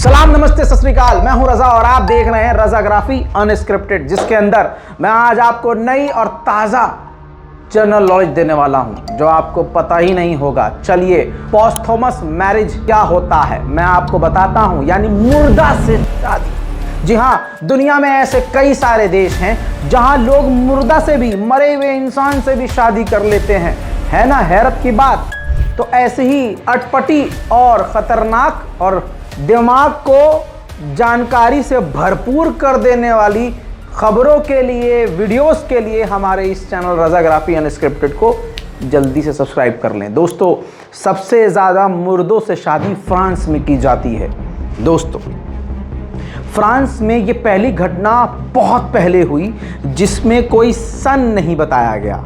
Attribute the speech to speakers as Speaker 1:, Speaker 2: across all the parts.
Speaker 1: सलाम, नमस्ते, सत श्री अकाल। मैं हूं रजा और आप देख रहे हैं रजाग्राफी अनस्क्रिप्टेड, जिसके अंदर मैं आज आपको नई और ताज़ा जनरल नॉलेज देने वाला हूं जो आपको पता ही नहीं होगा। चलिए, पोस्टथमस मैरिज क्या होता है मैं आपको बताता हूं, यानी मुर्दा से शादी। जी हां, दुनिया में ऐसे कई सारे देश हैं जहां लोग मुर्दा से भी, मरे हुए इंसान से भी शादी कर लेते हैं। है ना हैरत की बात। तो ऐसे ही अटपटी और ख़तरनाक और दिमाग को जानकारी से भरपूर कर देने वाली खबरों के लिए, वीडियोस के लिए हमारे इस चैनल रजाग्राफी अनस्क्रिप्टेड को जल्दी से सब्सक्राइब कर लें। दोस्तों, सबसे ज़्यादा मुर्दों से शादी फ्रांस में की जाती है। दोस्तों, फ्रांस में ये पहली घटना बहुत पहले हुई जिसमें कोई सन नहीं बताया गया।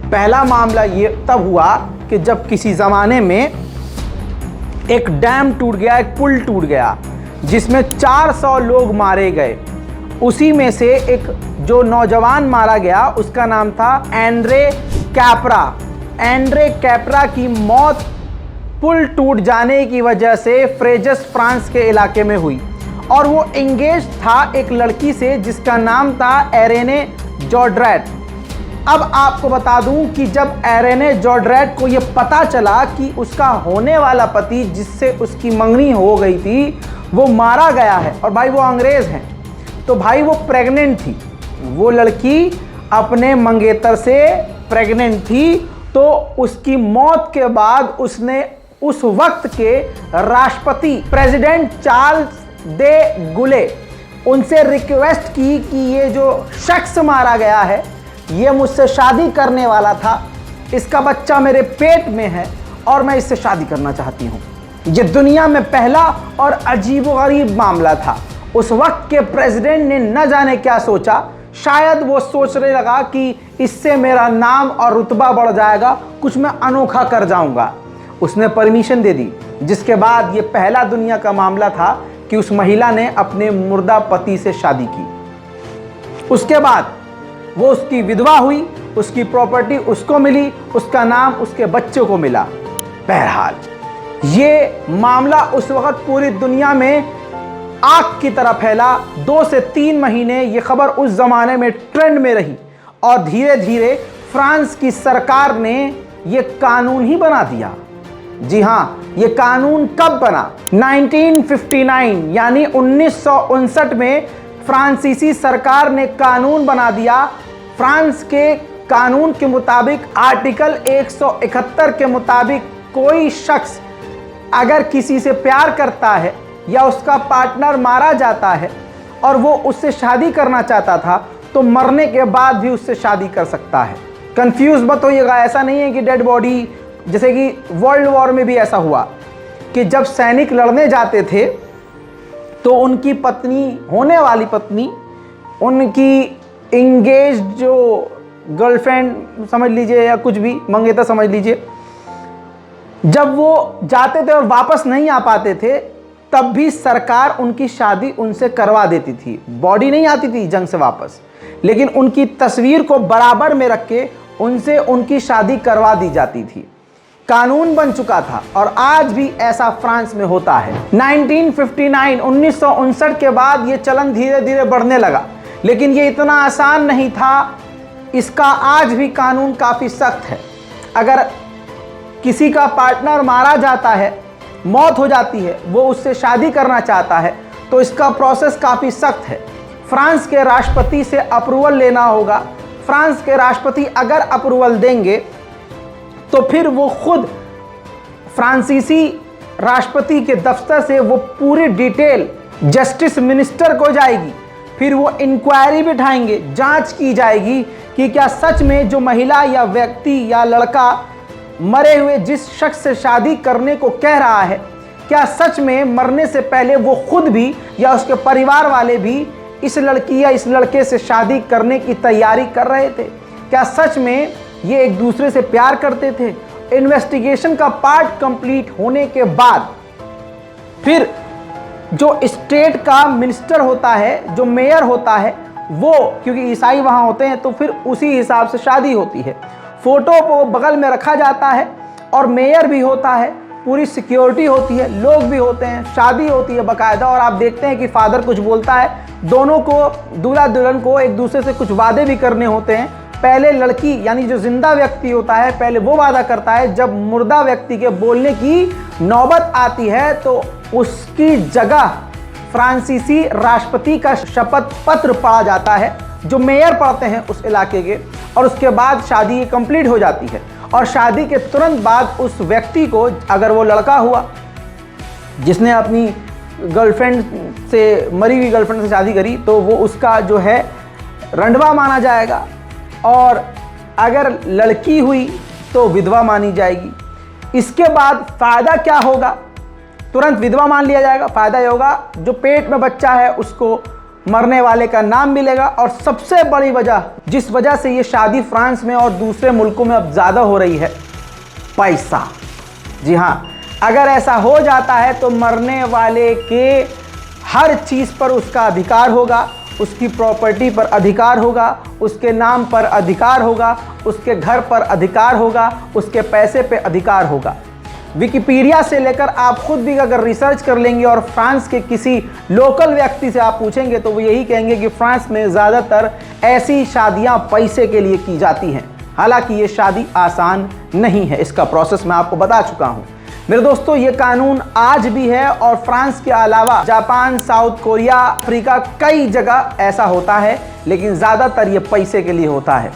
Speaker 1: पहला मामला ये तब हुआ कि जब किसी ज़माने में एक डैम टूट गया, एक पुल टूट गया जिसमें 400 लोग मारे गए। उसी में से एक जो नौजवान मारा गया उसका नाम था एंड्रे कैप्रा। एंड्रे कैप्रा की मौत पुल टूट जाने की वजह से फ्रेजस फ्रांस के इलाके में हुई और वो एंगेज था एक लड़की से जिसका नाम था इरेने जॉर्डरैट। अब आपको बता दूं कि जब इरेने जॉर्डरैट को ये पता चला कि उसका होने वाला पति जिससे उसकी मंगनी हो गई थी वो मारा गया है, और भाई वो अंग्रेज हैं, तो भाई वो प्रेग्नेंट थी। वो लड़की अपने मंगेतर से प्रेग्नेंट थी। तो उसकी मौत के बाद उसने उस वक्त के राष्ट्रपति प्रेसिडेंट चार्ल्स दे गुले उनसे रिक्वेस्ट की कि ये जो शख्स मारा गया है ये मुझसे शादी करने वाला था, इसका बच्चा मेरे पेट में है और मैं इससे शादी करना चाहती हूँ। ये दुनिया में पहला और अजीबोगरीब मामला था। उस वक्त के प्रेसिडेंट ने न जाने क्या सोचा, शायद वो सोचने लगा कि इससे मेरा नाम और रुतबा बढ़ जाएगा, कुछ मैं अनोखा कर जाऊंगा। उसने परमिशन दे दी, जिसके बाद ये पहला दुनिया का मामला था कि उस महिला ने अपने मुर्दा पति से शादी की। उसके बाद वो उसकी विधवा हुई, उसकी प्रॉपर्टी उसको मिली, उसका नाम उसके बच्चे को मिला। बहरहाल ये मामला उस वक्त पूरी दुनिया में आग की तरह फैला। 2 से 3 महीने ये खबर उस जमाने में ट्रेंड में रही और धीरे धीरे फ्रांस की सरकार ने ये कानून ही बना दिया। जी हाँ, ये कानून कब बना? 1959 यानी 1959 में फ्रांसीसी सरकार ने कानून बना दिया। फ्रांस के कानून के मुताबिक आर्टिकल 171 के मुताबिक कोई शख्स अगर किसी से प्यार करता है या उसका पार्टनर मारा जाता है और वो उससे शादी करना चाहता था तो मरने के बाद भी उससे शादी कर सकता है। कंफ्यूज मत होइएगा, ऐसा नहीं है कि डेड बॉडी, जैसे कि वर्ल्ड वॉर में भी ऐसा हुआ कि जब सैनिक लड़ने जाते थे तो उनकी पत्नी, होने वाली पत्नी, उनकी इंगेज जो गर्लफ्रेंड समझ लीजिए या कुछ भी मंगेतर समझ लीजिए, जब वो जाते थे और वापस नहीं आ पाते थे तब भी सरकार उनकी शादी उनसे करवा देती थी। बॉडी नहीं आती थी जंग से वापस, लेकिन उनकी तस्वीर को बराबर में रख के उनसे उनकी शादी करवा दी जाती थी। कानून बन चुका था और आज भी ऐसा फ्रांस में होता है। 1959 के बाद ये चलन धीरे धीरे बढ़ने लगा, लेकिन ये इतना आसान नहीं था। इसका आज भी कानून काफ़ी सख्त है। अगर किसी का पार्टनर मारा जाता है, मौत हो जाती है, वो उससे शादी करना चाहता है तो इसका प्रोसेस काफ़ी सख्त है। फ्रांस के राष्ट्रपति से अप्रूवल लेना होगा। फ्रांस के राष्ट्रपति अगर अप्रूवल देंगे तो फिर वो खुद फ्रांसीसी राष्ट्रपति के दफ्तर से वो पूरी डिटेल जस्टिस मिनिस्टर को जाएगी। फिर वो इंक्वायरी बिठाएंगे, जांच की जाएगी कि क्या सच में जो महिला या व्यक्ति या लड़का मरे हुए जिस शख्स से शादी करने को कह रहा है, क्या सच में मरने से पहले वो खुद भी या उसके परिवार वाले भी इस लड़की या इस लड़के से शादी करने की तैयारी कर रहे थे? क्या सच में ये एक दूसरे से प्यार करते थे? इन्वेस्टिगेशन का पार्ट कंप्लीट होने के बाद फिर जो स्टेट का मिनिस्टर होता है, जो मेयर होता है, वो, क्योंकि ईसाई वहाँ होते हैं तो फिर उसी हिसाब से शादी होती है। फोटो को बगल में रखा जाता है और मेयर भी होता है, पूरी सिक्योरिटी होती है, लोग भी होते हैं, शादी होती है बाकायदा, और आप देखते हैं कि फादर कुछ बोलता है, दोनों को, दूल्हा दुल्हन को एक दूसरे से कुछ वादे भी करने होते हैं। पहले लड़की यानी जो जिंदा व्यक्ति होता है पहले वो वादा करता है, जब मुर्दा व्यक्ति के बोलने की नौबत आती है तो उसकी जगह फ्रांसीसी राष्ट्रपति का शपथ पत्र पढ़ा जाता है, जो मेयर पढ़ते हैं उस इलाके के, और उसके बाद शादी कंप्लीट हो जाती है। और शादी के तुरंत बाद उस व्यक्ति को, अगर वो लड़का हुआ जिसने अपनी गर्लफ्रेंड से, मरी हुई गर्लफ्रेंड से शादी करी, तो वो उसका जो है रंडवा माना जाएगा, और अगर लड़की हुई तो विधवा मानी जाएगी। इसके बाद फ़ायदा क्या होगा? तुरंत विधवा मान लिया जाएगा। फ़ायदा ये होगा जो पेट में बच्चा है उसको मरने वाले का नाम मिलेगा। और सबसे बड़ी वजह, जिस वजह से ये शादी फ्रांस में और दूसरे मुल्कों में अब ज़्यादा हो रही है, पैसा। जी हाँ, अगर ऐसा हो जाता है तो मरने वाले के हर चीज़ पर उसका अधिकार होगा, उसकी प्रॉपर्टी पर अधिकार होगा, उसके नाम पर अधिकार होगा, उसके घर पर अधिकार होगा, उसके पैसे पे अधिकार होगा। विकिपीडिया से लेकर आप खुद भी अगर रिसर्च कर लेंगे और फ्रांस के किसी लोकल व्यक्ति से आप पूछेंगे तो वो यही कहेंगे कि फ्रांस में ज़्यादातर ऐसी शादियां पैसे के लिए की जाती हैं। हालांकि ये शादी आसान नहीं है, इसका प्रोसेस मैं आपको बता चुका हूं। मेरे दोस्तों, ये कानून आज भी है और फ्रांस के अलावा जापान, साउथ कोरिया, अफ्रीका, कई जगह ऐसा होता है, लेकिन ज़्यादातर ये पैसे के लिए होता है।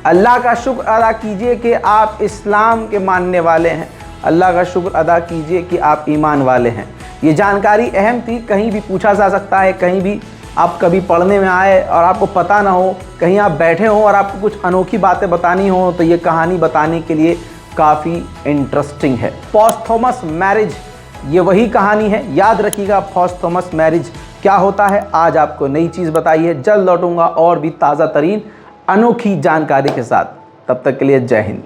Speaker 1: अल्लाह का शुक्र अदा कीजिए कि आप इस्लाम के मानने वाले हैं, अल्लाह का शुक्र अदा कीजिए कि आप ईमान वाले हैं। ये जानकारी अहम थी, कहीं भी पूछा जा सकता है, कहीं भी आप कभी पढ़ने में आए और आपको पता ना हो, कहीं आप बैठे हों और आपको कुछ अनोखी बातें बतानी हो, तो ये कहानी बताने के लिए काफ़ी इंटरेस्टिंग है। पोस्टथमस मैरिज, ये वही कहानी है। याद रखिएगा पोस्टथमस मैरिज क्या होता है। आज आपको नई चीज़ बताई है। जल्द लौटूंगा और भी ताज़ा तरीन अनोखी जानकारी के साथ। तब तक के लिए जय हिंद।